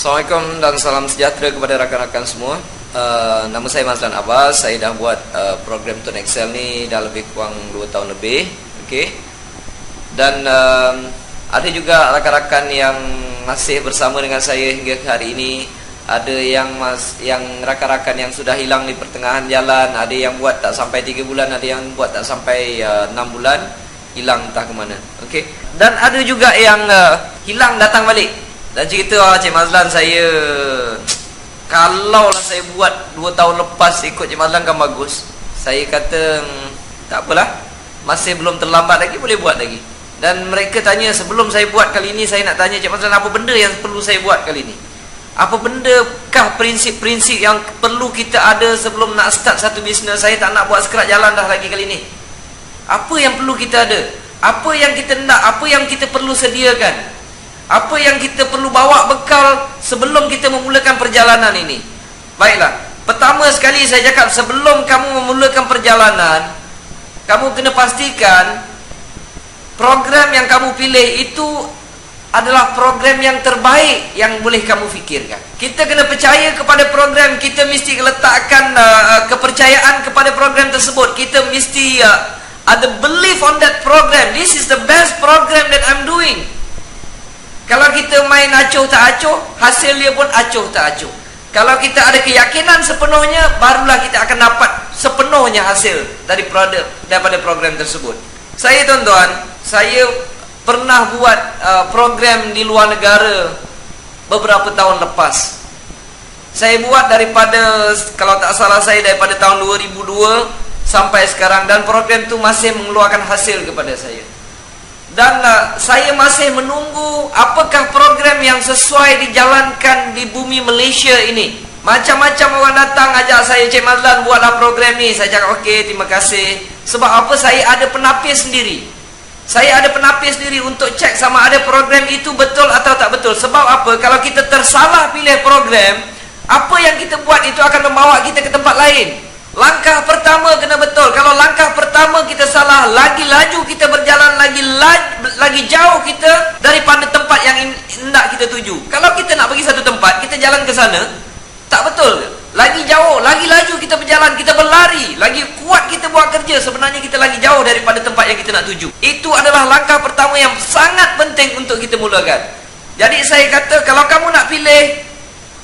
Assalamualaikum dan salam sejahtera kepada rakan-rakan semua. Nama saya Mazlan Abbas. Saya dah buat program Tune Excel ni dah lebih kurang 2 tahun lebih. Okey. Dan ada juga rakan-rakan yang masih bersama dengan saya hingga ke hari ini. Ada yang rakan-rakan yang sudah hilang di pertengahan jalan. Ada yang buat tak sampai 3 bulan, ada yang buat tak sampai 6 bulan, hilang entah ke mana. Okey. Dan ada juga yang hilang datang balik. Dan cerita Cik Mazlan, saya kalaulah saya buat 2 tahun lepas ikut Cik Mazlan kan bagus. Saya kata tak apalah, masih belum terlambat lagi, boleh buat lagi. Dan mereka tanya sebelum saya buat kali ini, saya nak tanya Cik Mazlan, apa benda yang perlu saya buat kali ini? Apa bendakah prinsip-prinsip yang perlu kita ada sebelum nak start satu bisnes? Saya tak nak buat sekerat jalan dah lagi kali ini. Apa yang perlu kita ada? Apa yang kita nak? Apa yang kita perlu sediakan? Apa yang kita perlu bawa bekal sebelum kita memulakan perjalanan ini? Baiklah, pertama sekali saya cakap, sebelum kamu memulakan perjalanan, kamu kena pastikan program yang kamu pilih itu adalah program yang terbaik yang boleh kamu fikirkan. Kita kena percaya kepada program. Kita mesti letakkan kepercayaan kepada program tersebut. Kita mesti ada belief on that program. This is the best program that I'm doing. Kalau kita main acuh tak acuh, hasil dia pun acuh tak acuh. Kalau kita ada keyakinan sepenuhnya, barulah kita akan dapat sepenuhnya hasil daripada program tersebut. Saya tuan-tuan, saya pernah buat program di luar negara beberapa tahun lepas. Saya buat daripada, kalau tak salah saya, daripada tahun 2002 sampai sekarang. Dan program itu masih mengeluarkan hasil kepada saya. Dan saya masih menunggu apakah program yang sesuai dijalankan di bumi Malaysia ini. Macam-macam orang datang ajak saya, Cik Mazlan buatlah program ni. Saya cakap okey, terima kasih. Sebab apa? Saya ada penapis sendiri. Saya ada penapis sendiri untuk cek sama ada program itu betul atau tak betul. Sebab apa? Kalau kita tersalah pilih program, apa yang kita buat itu akan membawa kita ke tempat lain. Langkah pertama kena betul. Kalau langkah pertama kita salah, lagi laju kita berjalan, lagi jauh kita daripada tempat yang hendak kita tuju. Kalau kita nak pergi satu tempat, kita jalan ke sana, tak betul. Lagi jauh, lagi laju kita berjalan, kita berlari, lagi kuat kita buat kerja, sebenarnya kita lagi jauh daripada tempat yang kita nak tuju. Itu adalah langkah pertama yang sangat penting untuk kita mulakan. Jadi saya kata, kalau kamu nak pilih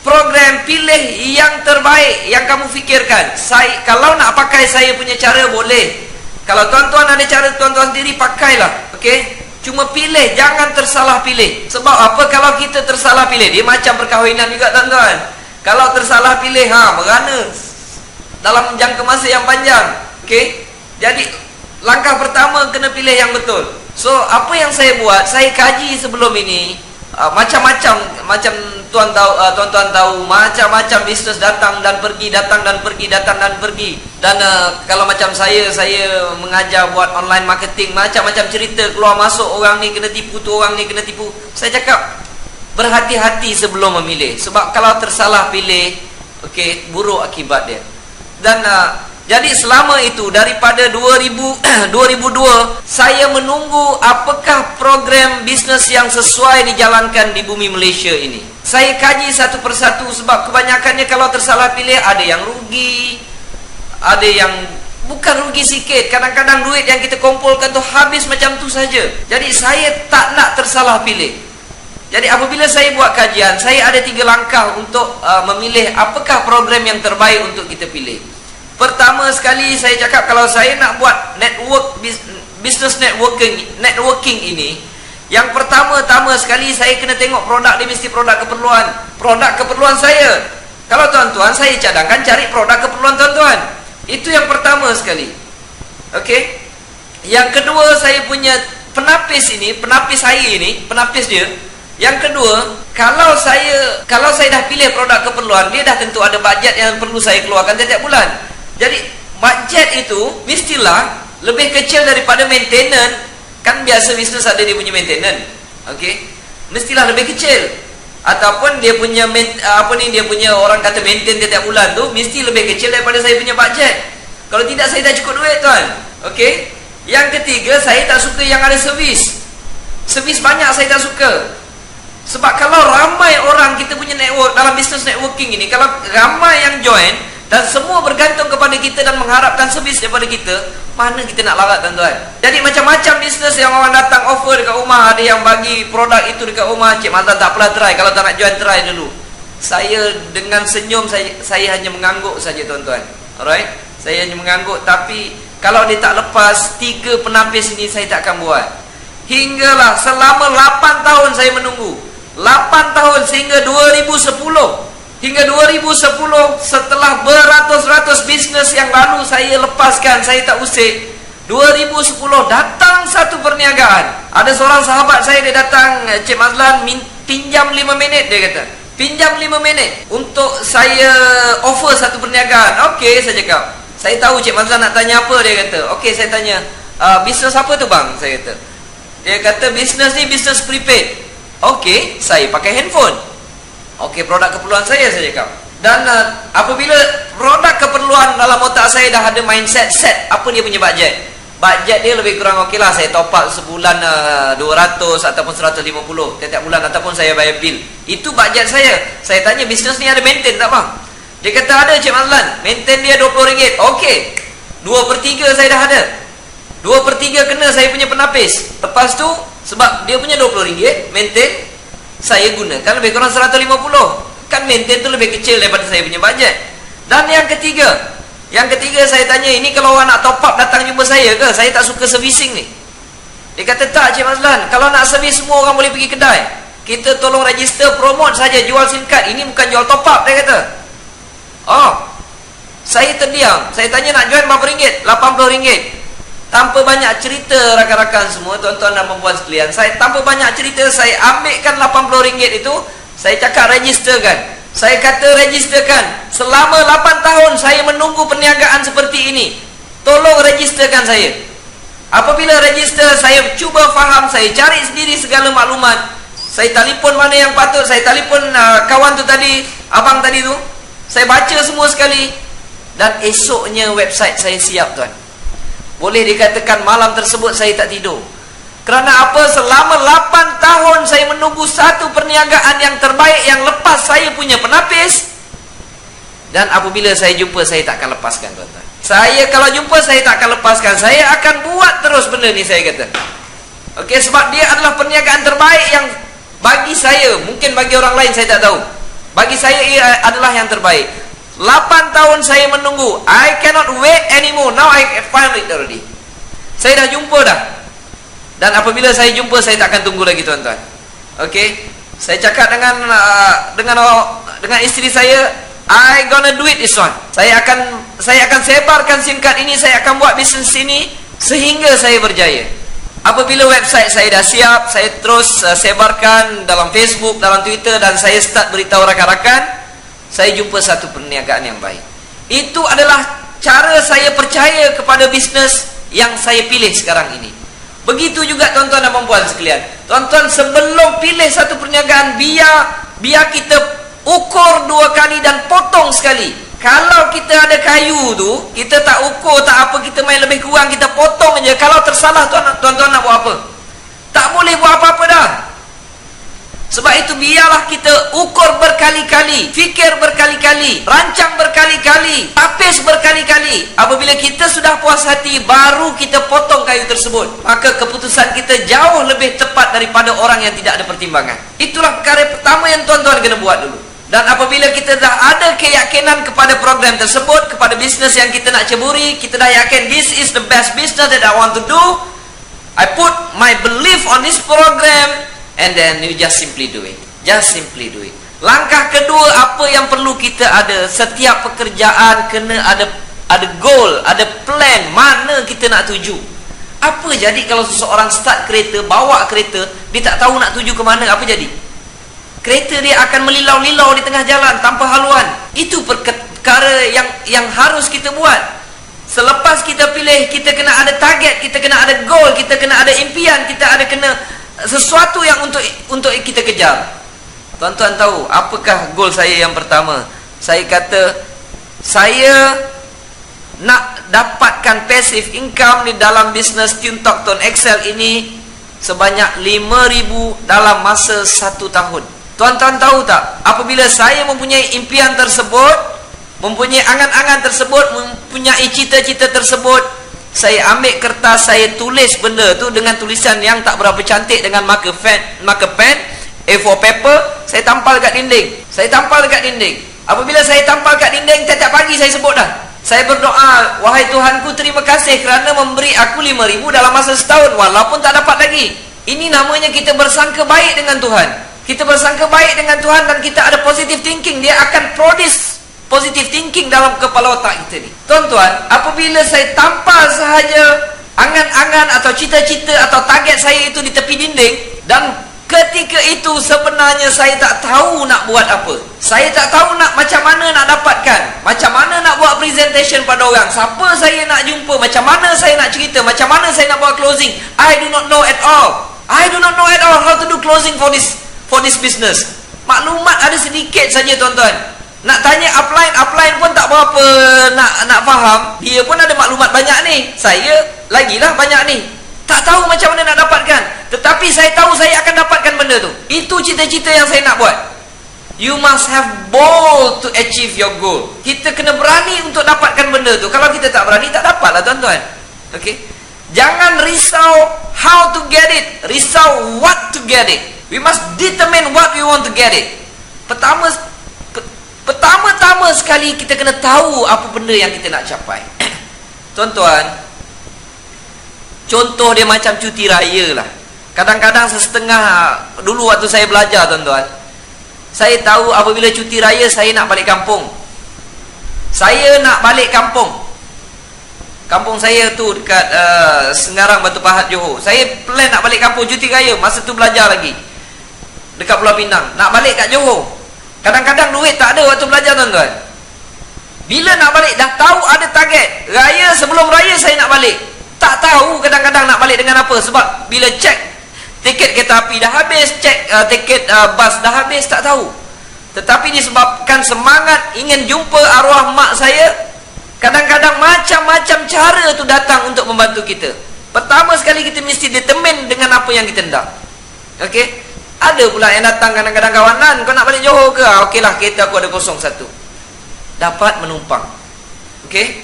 program, pilih yang terbaik yang kamu fikirkan. Kalau nak pakai saya punya cara, boleh. Kalau tuan-tuan ada cara tuan-tuan sendiri, pakailah. Okey? Cuma pilih, jangan tersalah pilih. Sebab apa? Kalau kita tersalah pilih, dia macam perkahwinan juga tuan-tuan. Kalau tersalah pilih, merana dalam jangka masa yang panjang. Okey? Jadi langkah pertama kena pilih yang betul. So apa yang saya buat, saya kaji sebelum ini. Macam-macam, macam tuan-tuan tahu, macam-macam bisnes datang dan pergi, datang dan pergi, datang dan pergi. Dan kalau macam saya mengajar buat online marketing, macam-macam cerita keluar masuk, orang ni kena tipu tu, orang ni kena tipu. Saya cakap berhati-hati sebelum memilih. Sebab kalau tersalah pilih, okey, buruk akibat dia. Dan jadi selama itu daripada 2002 saya menunggu apakah program bisnes yang sesuai dijalankan di bumi Malaysia ini. Saya kaji satu persatu, sebab kebanyakannya kalau tersalah pilih, ada yang rugi, ada yang bukan rugi sikit. Kadang-kadang duit yang kita kumpulkan tu habis macam tu saja. Jadi saya tak nak tersalah pilih. Jadi apabila saya buat kajian, saya ada 3 langkah untuk memilih apakah program yang terbaik untuk kita pilih. Pertama sekali saya cakap, kalau saya nak buat business networking ini, yang pertama-tama sekali saya kena tengok produk dia, mesti produk keperluan saya. Kalau tuan-tuan, saya cadangkan cari produk keperluan tuan-tuan. Itu yang pertama sekali. Okey. Yang kedua, saya punya penapis dia. Yang kedua, kalau saya dah pilih produk keperluan, dia dah tentu ada bajet yang perlu saya keluarkan setiap bulan. Jadi bajet itu mestilah lebih kecil daripada maintenance. Kan biasa bisnes ada dia punya maintenance. Okey. Mestilah lebih kecil. Ataupun dia punya dia punya orang kata maintain setiap bulan tu mesti lebih kecil daripada saya punya bajet. Kalau tidak, saya tak cukup duit tuan. Okey. Yang ketiga, saya tak suka yang ada servis. Servis banyak saya tak suka. Sebab kalau ramai orang kita punya network business networking ini, kalau ramai yang join dan semua bergantung kepada kita dan mengharapkan servis daripada kita, mana kita nak larat tuan-tuan? Jadi macam-macam bisnes yang orang datang offer dekat rumah, ada yang bagi produk itu dekat rumah. Cik Mazlan, tak apalah try, kalau tak nak join try dulu. Saya dengan senyum, saya hanya mengangguk saja tuan-tuan. Alright, saya hanya mengangguk. Tapi kalau dia tak lepas 3 penapis ini, saya tak akan buat. Hinggalah selama 8 tahun saya menunggu, 8 tahun sehingga 2010. Hingga 2010, setelah beratus-ratus bisnes yang lalu saya lepaskan, saya tak usik, 2010 datang satu perniagaan. Ada seorang sahabat saya, dia datang, Cik Mazlan, pinjam 5 minit, dia kata. Pinjam 5 minit untuk saya offer satu perniagaan. Okey, saya cakap. Saya tahu Cik Mazlan nak tanya apa, dia kata. Okey, saya tanya, bisnes apa tu bang? Saya kata. Dia kata, bisnes ni bisnes prepaid. Okey, saya pakai handphone. Okey, produk keperluan saya cakap. Dan apabila produk keperluan dalam otak saya dah ada mindset set apa dia punya budget. Budget dia lebih kurang okey lah, saya top up sebulan 200 ataupun 150 tiap bulan, ataupun saya bayar bil. Itu budget saya. Saya tanya, bisnes ni ada maintain tak bang? Dia kata ada Cik Mazlan, maintain dia RM20. Okey, 2/3 saya dah ada. 2/3 kena saya punya penapis. Lepas tu, sebab dia punya RM20 maintain, saya gunakan lebih kurang 150. Kan maintain tu lebih kecil daripada saya punya budget. Dan yang ketiga saya tanya, ini kalau orang nak top up datang jumpa saya ke? Saya tak suka servicing ni. Dia kata, tak Cik Mazlan, kalau nak servis semua orang boleh pergi kedai. Kita tolong register, promote saja, jual SIM card. Ini bukan jual top up, dia kata. Oh, saya terdiam. Saya tanya, nak join berapa ringgit? RM80. Tanpa banyak cerita rakan-rakan semua, tuan-tuan dan perempuan sekalian, saya tanpa banyak cerita, saya ambilkan RM80 itu, saya cakap registerkan. Saya kata registerkan. Selama 8 tahun saya menunggu perniagaan seperti ini. Tolong registerkan saya. Apabila register, saya cuba faham, saya cari sendiri segala maklumat. Saya telefon mana yang patut, saya telefon kawan tu tadi, abang tadi tu. Saya baca semua sekali. Dan esoknya website saya siap tuan. Boleh dikatakan malam tersebut saya tak tidur. Kerana apa? Selama 8 tahun saya menunggu satu perniagaan yang terbaik yang lepas saya punya penapis. Dan apabila saya jumpa, saya tak akan lepaskan tuan-tuan. Saya kalau jumpa, saya tak akan lepaskan. Saya akan buat terus benda ni, saya kata. Okey, sebab dia adalah perniagaan terbaik yang bagi saya, mungkin bagi orang lain saya tak tahu. Bagi saya ia adalah yang terbaik. 8 tahun saya menunggu. I cannot wait anymore. Now I find it already. Saya dah jumpa dah. Dan apabila saya jumpa, saya tak akan tunggu lagi tuan-tuan. Okey, saya cakap dengan isteri saya, I gonna do it this one. Saya akan sebarkan SIM card ini, saya akan buat bisnes ini sehingga saya berjaya. Apabila website saya dah siap, saya terus sebarkan dalam Facebook, dalam Twitter, dan saya start beritahu rakan-rakan. Saya jumpa satu perniagaan yang baik. Itu adalah cara saya percaya kepada bisnes yang saya pilih sekarang ini. Begitu juga tuan-tuan dan perempuan sekalian. Tuan-tuan, sebelum pilih satu perniagaan, biar kita ukur 2 kali dan potong sekali. Kalau kita ada kayu tu, kita tak ukur, tak apa, kita main lebih kurang, kita potong aja. Kalau tersalah, tuan-tuan nak buat apa? Tak boleh buat apa-apa dah. Sebab itu biarlah kita ukur berkali-kali, fikir berkali-kali, rancang berkali-kali, tapis berkali-kali. Apabila kita sudah puas hati, baru kita potong kayu tersebut. Maka keputusan kita jauh lebih tepat daripada orang yang tidak ada pertimbangan. Itulah perkara pertama yang tuan-tuan kena buat dulu. Dan apabila kita dah ada keyakinan kepada program tersebut, kepada bisnes yang kita nak ceburi, kita dah yakin this is the best business that I want to do, I put my belief on this program. And then you just simply do it. Just simply do it. Langkah kedua, apa yang perlu kita ada? Setiap pekerjaan kena ada goal, ada plan, mana kita nak tuju. Apa jadi kalau seseorang start kereta, bawa kereta, dia tak tahu nak tuju ke mana, apa jadi? Kereta dia akan melilau-lilau di tengah jalan tanpa haluan. Itu perkara yang harus kita buat. Selepas kita pilih, kita kena ada target, kita kena ada goal, kita kena ada impian, kita ada kena sesuatu yang untuk kita kejar. Tuan-tuan tahu apakah goal saya yang pertama? Saya kata, saya nak dapatkan passive income di dalam bisnes TuneTalk Tone Excel ini sebanyak 5,000 dalam masa 1 tahun. Tuan-tuan tahu tak, apabila saya mempunyai impian tersebut, mempunyai angan-angan tersebut, mempunyai cita-cita tersebut, saya ambil kertas, saya tulis benda tu dengan tulisan yang tak berapa cantik, dengan marker pen, A4 paper, saya tampal kat dinding. Apabila saya tampal kat dinding, tiap-tiap pagi saya sebut dah. Saya berdoa, wahai Tuhanku, terima kasih kerana memberi aku 5,000 dalam masa setahun, walaupun tak dapat lagi. Ini namanya kita bersangka baik dengan Tuhan. Kita bersangka baik dengan Tuhan dan kita ada positive thinking. Dia akan produce positive thinking dalam kepala otak kita ni. Tuan-tuan, apabila saya tampal sahaja angan-angan atau cita-cita atau target saya itu di tepi dinding, dan ketika itu sebenarnya saya tak tahu nak buat apa. Saya tak tahu macam mana nak dapatkan, macam mana nak buat presentation pada orang, siapa saya nak jumpa, macam mana saya nak cerita, macam mana saya nak buat closing. I do not know at all how to do closing for this business. Maklumat ada sedikit saja, tuan-tuan. Nak tanya upline pun tak berapa nak faham. Dia pun ada maklumat banyak ni, saya lagilah banyak ni. Tak tahu macam mana nak dapatkan. Tetapi saya tahu saya akan dapatkan benda tu. Itu cita-cita yang saya nak buat. You must have bold to achieve your goal. Kita kena berani untuk dapatkan benda tu. Kalau kita tak berani, tak dapatlah, tuan-tuan. Okey. Jangan risau how to get it, risau what to get it. We must determine what we want to get it. Pertama-tama sekali kita kena tahu apa benda yang kita nak capai. Tuan-tuan, contoh dia macam cuti raya lah. Kadang-kadang setengah, dulu waktu saya belajar, tuan-tuan, saya tahu apabila cuti raya saya nak balik kampung. Kampung saya tu dekat Sengarang, Batu Pahat, Johor. Saya plan nak balik kampung cuti raya. Masa tu belajar lagi dekat Pulau Pinang, nak balik kat Johor. Kadang-kadang duit tak ada waktu belajar, tuan-tuan. Bila nak balik, dah tahu ada target raya, sebelum raya saya nak balik. Tak tahu kadang-kadang nak balik dengan apa. Sebab bila cek tiket kereta api dah habis, cek tiket bas dah habis, tak tahu. Tetapi disebabkan semangat ingin jumpa arwah mak saya, kadang-kadang macam-macam cara tu datang untuk membantu kita. Pertama sekali kita mesti determine dengan apa yang kita hendak. Okey. Ada pula yang datang kadang-kadang, kawanan, kau nak balik Johor ke? Okeylah, kereta aku ada 01. Dapat menumpang. Okey.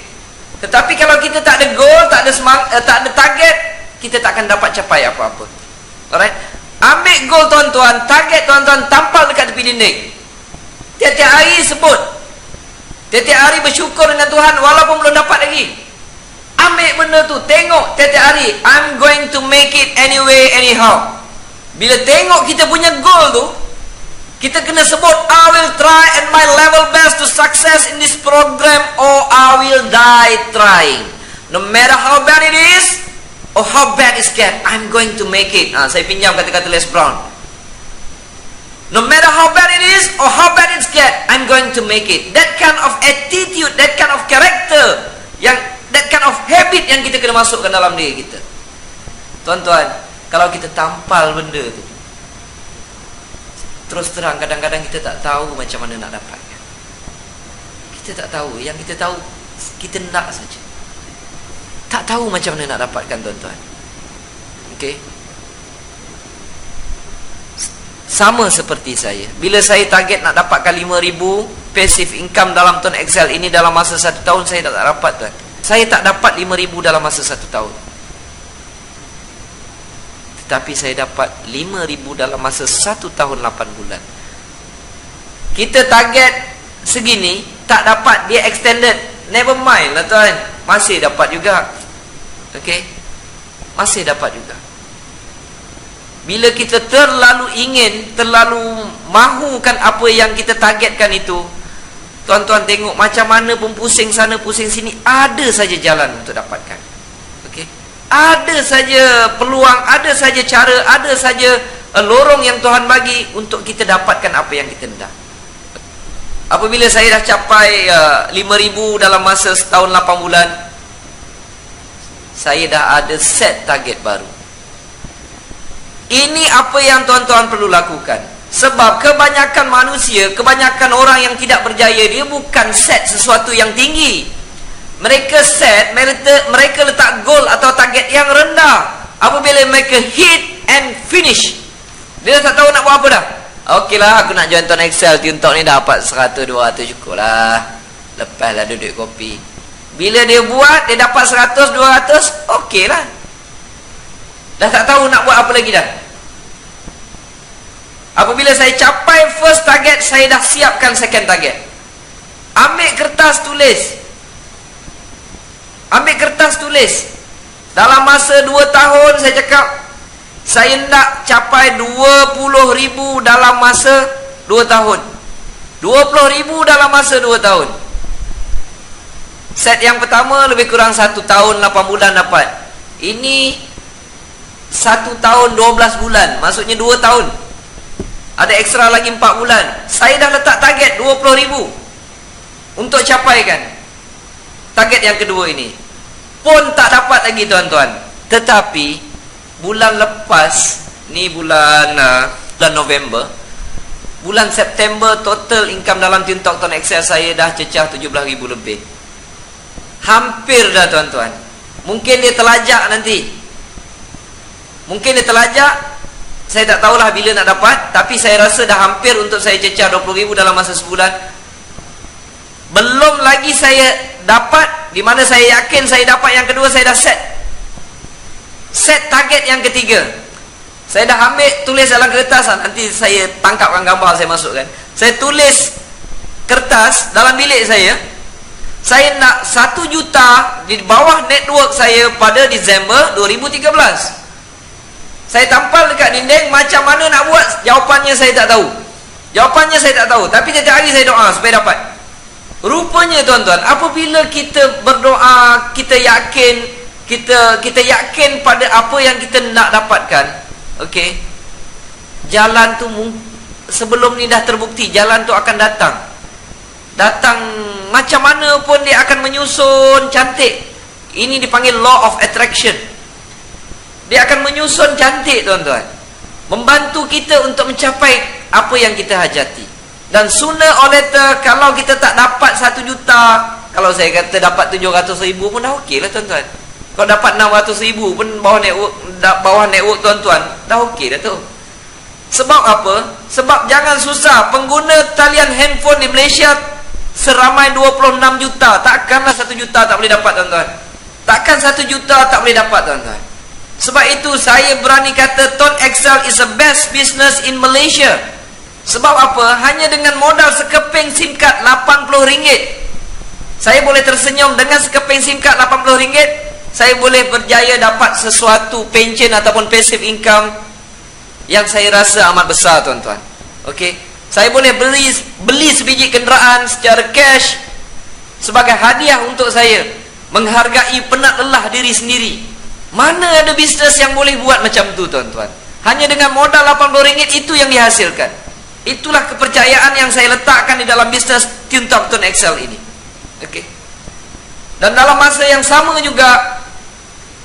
Tetapi kalau kita tak ada goal, tak ada tak ada target, kita tak akan dapat capai apa-apa. Alright? Ambil goal, tuan-tuan, target tuan-tuan, tampal dekat tepi dinding. Tiap-tiap hari sebut. Tiap-tiap hari bersyukur dengan Tuhan walaupun belum dapat lagi. Ambil benda tu, tengok tiap-tiap hari, I'm going to make it anyway, anyhow. Bila tengok kita punya goal tu, kita kena sebut, I will try at my level best to success in this program, or I will die trying. No matter how bad it is, or how bad it gets, I'm going to make it. Saya pinjam kata-kata Les Brown. No matter how bad it is, or how bad it gets, I'm going to make it. That kind of attitude, that kind of character, that kind of habit yang kita kena masukkan dalam diri kita. Tuan-tuan, kalau kita tampal benda tu, terus terang kadang-kadang kita tak tahu macam mana nak dapatkan. Kita tak tahu. Yang kita tahu, kita nak saja. Tak tahu macam mana nak dapatkan, tuan-tuan. Okey. Sama seperti saya. Bila saya target nak dapatkan 5,000 passive income dalam Tuan Excel ini dalam masa 1 tahun, saya tak dapat, tuan. Saya tak dapat 5,000 dalam masa 1 tahun. Tapi saya dapat 5,000 dalam masa 1 tahun 8 bulan. Kita target segini, tak dapat, dia extended. Never mind lah, tuan. Masih dapat juga. Okey? Masih dapat juga. Bila kita terlalu ingin, terlalu mahukan apa yang kita targetkan itu, tuan-tuan tengok macam mana pun pusing sana pusing sini, ada saja jalan untuk dapatkan. Ada saja peluang, ada saja cara, ada saja lorong yang Tuhan bagi untuk kita dapatkan apa yang kita hendak. Apabila saya dah capai 5,000 dalam masa setahun 8 bulan, saya dah ada set target baru. Ini apa yang tuan-tuan perlu lakukan. Sebab kebanyakan manusia, kebanyakan orang yang tidak berjaya, dia bukan set sesuatu yang tinggi. Mereka set, mereka letak goal atau target yang rendah. Apabila mereka hit and finish, dia tak tahu nak buat apa dah. Okey lah, aku nak join Tuan Excel. Tiuntok ni dapat 100-200 cukup lah. Lepas lah duduk kopi. Bila dia buat, dia dapat 100-200, okey lah. Dah tak tahu nak buat apa lagi dah. Apabila saya capai first target, saya dah siapkan second target. Ambil kertas tulis. Ambil kertas tulis. Dalam masa 2 tahun saya cakap, saya nak capai 20,000 dalam masa 2 tahun. 20,000 dalam masa 2 tahun. Set yang pertama lebih kurang 1 tahun 8 bulan dapat. Ini 1 tahun 12 bulan. Maksudnya 2 tahun. Ada ekstra lagi 4 bulan. Saya dah letak target 20,000 untuk capaikan target yang kedua ini. Pun tak dapat lagi tuan-tuan. Tetapi bulan lepas, ni bulan November, bulan September, total income dalam Tiuntok Tuan Excel saya dah cecah 17,000 lebih. Hampir dah tuan-tuan. Mungkin dia terlajak nanti. Mungkin dia terlajak. Saya tak tahulah bila nak dapat. Tapi saya rasa dah hampir untuk saya cecah 20,000 dalam masa sebulan. Belum lagi saya dapat, di mana saya yakin saya dapat yang kedua, saya dah set target yang ketiga. Saya dah ambil, tulis dalam kertas. Nanti saya tangkapkan gambar, saya masukkan. Saya tulis kertas dalam bilik saya. Saya nak 1 juta di bawah network saya pada Disember 2013. Saya tampal dekat dinding. Macam mana nak buat, jawapannya saya tak tahu. Jawapannya saya tak tahu. Tapi setiap hari saya doa supaya dapat. Rupanya tuan-tuan, apabila kita berdoa, kita yakin pada apa yang kita nak dapatkan, okey, jalan tu sebelum ni dah terbukti, jalan tu akan datang macam mana pun dia akan menyusun cantik. Ini dipanggil law of attraction. Dia akan menyusun cantik tuan-tuan, membantu kita untuk mencapai apa yang kita hajati. Dan sooner or later, kalau kita tak dapat 1 juta, kalau saya kata dapat 700,000 pun dah okey lah tuan-tuan. Kalau dapat 600,000 pun bawah network tuan-tuan, dah okey dah tu. Sebab apa? Sebab jangan susah. Pengguna talian handphone di Malaysia seramai 26 juta. Takkanlah 1 juta tak boleh dapat tuan-tuan. Takkan 1 juta tak boleh dapat tuan-tuan. Sebab itu saya berani kata Tuan Excel is the best business in Malaysia. Sebab apa? Hanya dengan modal sekeping SIM card RM80, saya boleh tersenyum. Dengan sekeping SIM card RM80, saya boleh berjaya dapat sesuatu pension ataupun passive income yang saya rasa amat besar tuan-tuan. Okey, saya boleh beli sebiji kenderaan secara cash sebagai hadiah untuk saya, menghargai penat lelah diri sendiri. Mana ada bisnes yang boleh buat macam tu tuan-tuan? Hanya dengan modal RM80 itu yang dihasilkan. Itulah kepercayaan yang saya letakkan di dalam bisnes Tiuntok Tuan Excel ini. Okey. Dan dalam masa yang sama juga,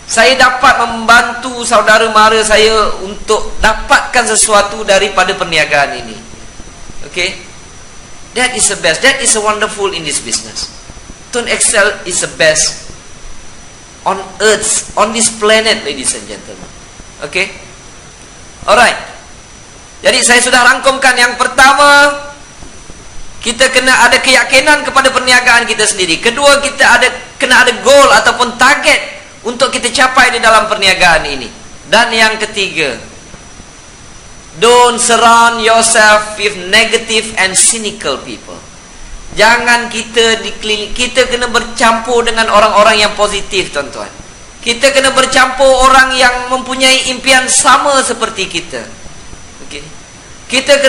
saya dapat membantu saudara mara saya untuk dapatkan sesuatu daripada perniagaan ini. Okey. That is the best. That is a wonderful in this business. Tuan Excel is the best on earth, on this planet, ladies and gentlemen. Okay. Alright. Jadi saya sudah rangkumkan. Yang pertama, kita kena ada keyakinan kepada perniagaan kita sendiri. Kedua, kita kena ada goal ataupun target untuk kita capai di dalam perniagaan ini. Dan yang ketiga, don't surround yourself with negative and cynical people. Jangan kita kena bercampur dengan orang-orang yang positif tuan-tuan. Kita kena bercampur orang yang mempunyai impian sama seperti kita. Okay. Kita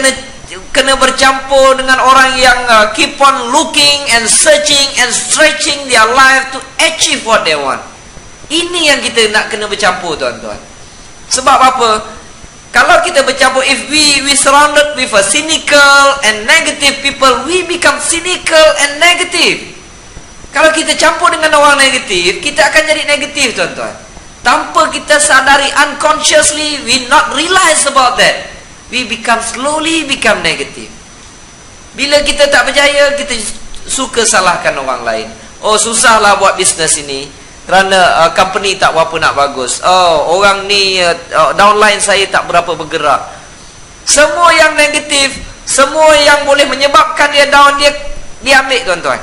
kena bercampur dengan orang yang keep on looking and searching and stretching their life to achieve what they want. Ini yang kita nak kena bercampur tuan-tuan. Sebab apa? Kalau kita bercampur, if we surrounded with a cynical and negative people, we become cynical and negative. Kalau kita campur dengan orang negatif, kita akan jadi negatif tuan-tuan. Tanpa kita sadari, unconsciously, we not realize about that, we slowly become negative. Bila kita tak berjaya, kita suka salahkan orang lain. Oh, susahlah buat bisnes ini kerana company tak berapa nak bagus. Oh, orang ni downline saya tak berapa bergerak. Semua yang negatif, semua yang boleh menyebabkan dia down, dia ambil tuan-tuan.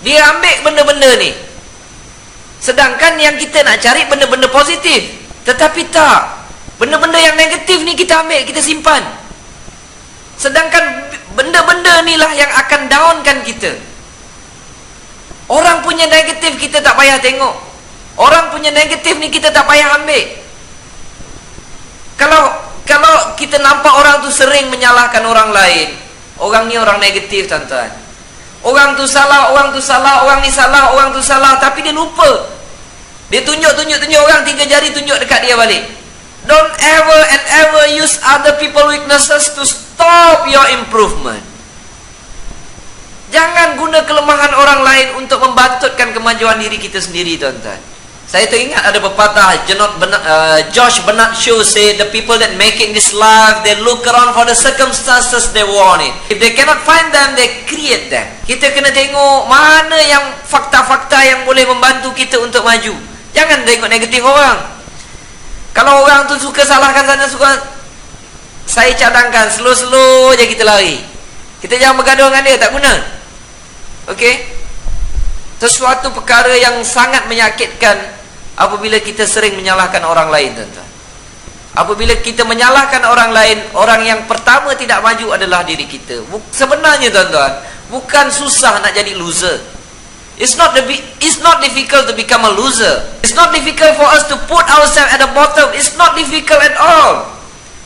Dia ambil benda-benda ni. Sedangkan yang kita nak cari benda-benda positif. Tetapi tak, benda-benda yang negatif ni kita ambil, kita simpan. Sedangkan benda-benda inilah yang akan downkan kita. Orang punya negatif kita tak payah tengok. Orang punya negatif ni kita tak payah ambil. Kalau kita nampak orang tu sering menyalahkan orang lain, orang ni orang negatif tuan-tuan. Orang tu salah, orang tu salah, orang ni salah, orang tu salah, tapi dia lupa. Dia tunjuk orang, 3 jari tunjuk dekat dia balik. Don't ever and ever use other people weaknesses to stop your improvement. Jangan guna kelemahan orang lain untuk membantutkan kemajuan diri kita sendiri tuan-tuan. Saya teringat ada pepatah George Bernard Shaw say, the people that make it in this life, they look around for the circumstances they want it. If they cannot find them, they create them. Kita kena tengok mana yang fakta-fakta yang boleh membantu kita untuk maju. Jangan tengok negatif orang. Kalau orang tu suka salahkan sana, suka, saya cadangkan slow-slow je kita lari. Kita jangan bergaduh dengan dia, tak guna. Okey? Sesuatu perkara yang sangat menyakitkan apabila kita sering menyalahkan orang lain tuan-tuan. Apabila kita menyalahkan orang lain, orang yang pertama tidak maju adalah diri kita. Sebenarnya tuan-tuan, bukan susah nak jadi loser. It's not difficult to become a loser. It's not difficult for us to put ourselves at the bottom. It's not difficult at all.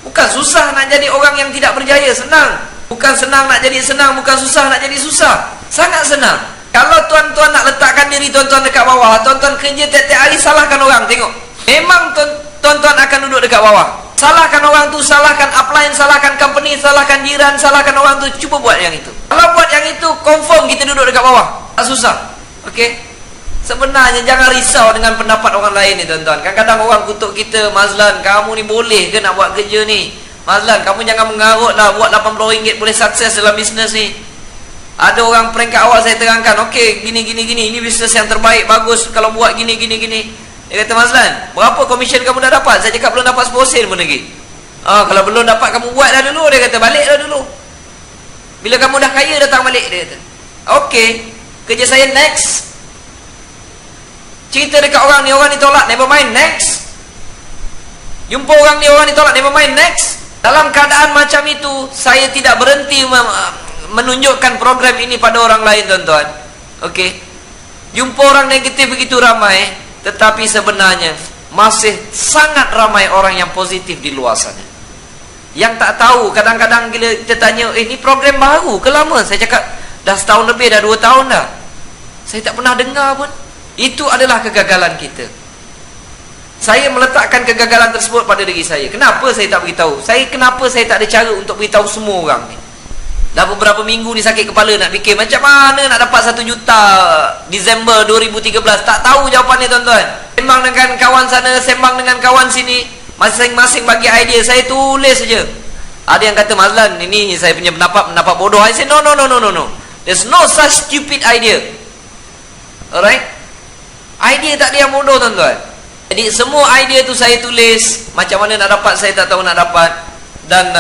Bukan susah nak jadi orang yang tidak berjaya, senang. Bukan senang nak jadi senang, bukan susah nak jadi susah. Sangat senang. Kalau tuan-tuan nak letakkan diri tuan-tuan dekat bawah, tuan-tuan kerja tiap-tiap hari salahkan orang, tengok. Memang tuan-tuan akan duduk dekat bawah. Salahkan orang tu, salahkan upline, salahkan company, salahkan jiran, salahkan orang tu, cuba buat yang itu. Kalau buat yang itu, confirm kita duduk dekat bawah. Tak susah. Okey? Sebenarnya jangan risau dengan pendapat orang lain ni tuan-tuan. Kadang-kadang orang kutuk kita, Mazlan, kamu ni boleh ke nak buat kerja ni? Mazlan, kamu jangan mengarut lah, buat RM80 boleh sukses dalam bisnes ni. Ada orang prank kat awal, saya terangkan, okey, gini, ini bisnes yang terbaik, bagus kalau buat gini. Dia kata, Mazlan, berapa komisen kamu dah dapat? Saya cakap belum dapat 10 sen pun lagi. Kalau belum dapat, kamu buat dah dulu. Dia kata, balik dah dulu. Bila kamu dah kaya, datang balik. Dia kata, okey, kerja saya next. Cerita dekat orang ni tolak, never mind, next. Jumpa orang ni tolak, never mind, next. Dalam keadaan macam itu, saya tidak berhenti menunjukkan program ini pada orang lain tuan-tuan. Okey. Jumpa orang negatif begitu ramai, tetapi sebenarnya masih sangat ramai orang yang positif di luar sana. Yang tak tahu, kadang-kadang bila kita tanya, ini program baru ke lama? Saya cakap, dah setahun lebih, dah 2 tahun dah. Saya tak pernah dengar pun. Itu adalah kegagalan kita. Saya meletakkan kegagalan tersebut pada diri saya. Kenapa saya tak beritahu? Kenapa saya tak ada cara untuk beritahu semua orang ni? Dah beberapa minggu ni sakit kepala nak fikir macam mana nak dapat 1 juta Disember 2013. Tak tahu jawapannya tuan-tuan. Sembang dengan kawan sana, sembang dengan kawan sini, masing-masing bagi idea. Saya tulis saja. Ada yang kata, Mazlan, ini saya punya pendapat bodoh. I say, no. There's no such stupid idea. Alright? Idea tak ada yang bodoh tuan-tuan. Jadi semua idea tu saya tulis. Macam mana nak dapat, saya tak tahu nak dapat. Dan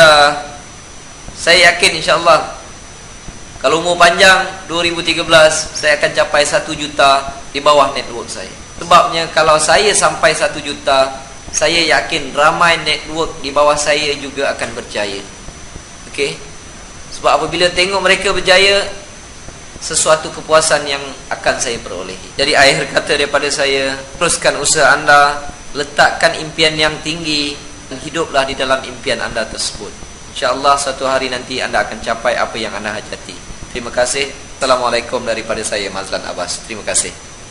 saya yakin insyaAllah kalau umur panjang 2013 saya akan capai 1 juta di bawah network saya. Sebabnya kalau saya sampai 1 juta, saya yakin ramai network di bawah saya juga akan berjaya. Okey? Sebab apabila tengok mereka berjaya, sesuatu kepuasan yang akan saya perolehi. Jadi akhir kata daripada saya, teruskan usaha anda, letakkan impian yang tinggi dan hiduplah di dalam impian anda tersebut. InsyaAllah satu hari nanti anda akan capai apa yang anda hajati. Terima kasih. Assalamualaikum daripada saya, Mazlan Abbas. Terima kasih.